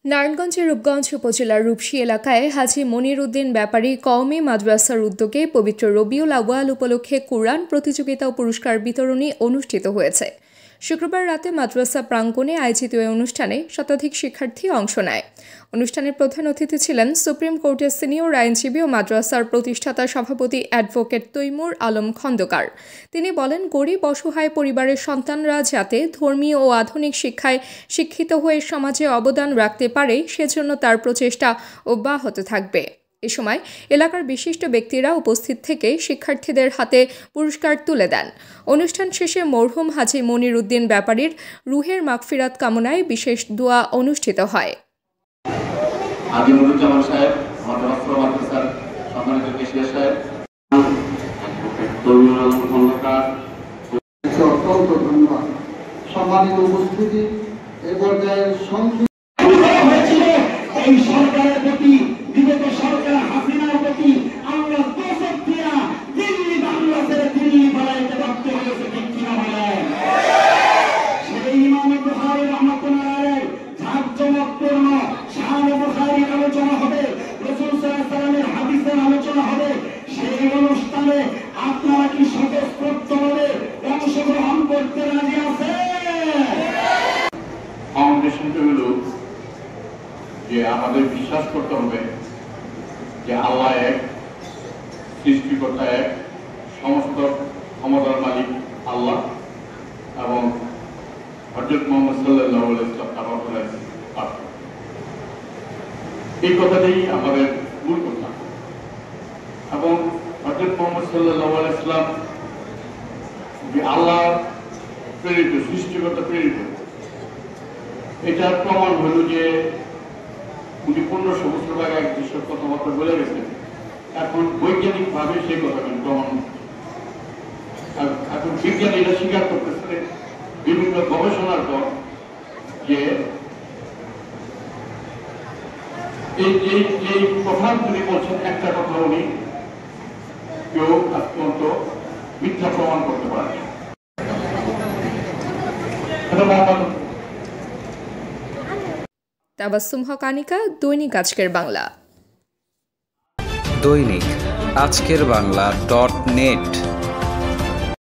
নারায়ণগঞ্জের রূপগঞ্জ উপজেলার রূপসী এলাকায় হাজী মনির উদ্দিন ব্যাপারী কওমি মাদ্রাসার উদ্যোগে পবিত্র রবিউল আউয়াল উপলক্ষে কুরআন প্রতিযোগিতা ও পুরস্কার বিতরণী অনুষ্ঠিত হয়েছে। শুক্রবার রাতে মাদ্রাসা প্রাঙ্গণে আয়োজিত এই অনুষ্ঠানে শতাধিক শিক্ষার্থী অংশ নেয়। অনুষ্ঠানের প্রধান অতিথি ছিলেন সুপ্রিম কোর্টের সিনিয়র আইনজীবী ও মাদ্রাসার প্রতিষ্ঠাতা সভাপতি অ্যাডভোকেট তৈমুর আলম খন্দকার। তিনি বলেন, গরিব অসহায় পরিবারের সন্তানরা যাতে ধর্মীয় ও আধুনিক শিক্ষায় শিক্ষিত হয়ে সমাজে অবদান রাখতে পারে সেজন্য তার প্রচেষ্টা অব্যাহত থাকবে। এ সময় এলাকার বিশিষ্ট ব্যক্তিরা উপস্থিত থেকে শিক্ষার্থীদের হাতে পুরস্কার তুলে দেন। অনুষ্ঠান শেষে মরহুম হাজী মনির উদ্দিন ব্যাপারীর রুহের মাগফিরাত কামনায় বিশেষ দোয়া অনুষ্ঠিত হয়। সম্মানিত উপস্থিতি এ পর্যায়ে এই সরকারের প্রতি বিগত সরকার হাসিনার প্রতি আমরা দোষক দিয়া দিল্লি বাংলাদেশে দিল্লি বানাইতে বাধ্য হয়েছে, ঠিক কিনা বলেন? সেই ইমাম বুখারী রাহমাতুল্লাহ আলাইহি জাঁকজমকপূর্ণ শান বুখারীর আলোচনা হবে, রাসূল সাল্লাল্লাহু আলাইহি ওয়াসাল্লামের হাদিসের আলোচনা হবে। সেই অনুষ্ঠানে আপনারা কি স্বতঃস্ফূর্তভাবে অংশগ্রহণ করতে রাজি আছেন? ফাউন্ডেশনটা হলো যে আমাদের বিশ্বাস করতে হবে যে আল্লাহ এক, সৃষ্টিকর্তা এক, সমস্ত ক্ষমতার মালিক আল্লাহ এবং হযরত মুহাম্মদ সাল্লাল্লাহু আলাইহি ওয়াসাল্লাম এই কথাটাই আমাদের মূল কথা। এবং হযরত মুহাম্মদ সাল্লাল্লাহু আলাইহি ওয়াসাল্লাম যে আল্লাহ প্রেরিত, সৃষ্টিকর্তা প্রেরিত, এটার প্রমাণ হলো যে উনি 1500 বছর আগে এক যেসব কথাবার্তা বলে গেছেন, এখন বৈজ্ঞানিক ভাবে সেই কথাগুলি প্রমাণ। এখন বিজ্ঞানীরা স্বীকার করতেছে বিভিন্ন গবেষণার পর যে এই কথাগুলি বলছেন, একটা কথা উনি কেউ অত্যন্ত মিথ্যা প্রমাণ করতে পারে। তাবাসসুম হক আনিকা, দৈনিক আজকের বাংলা। দৈনিক আজকের বাংলা .net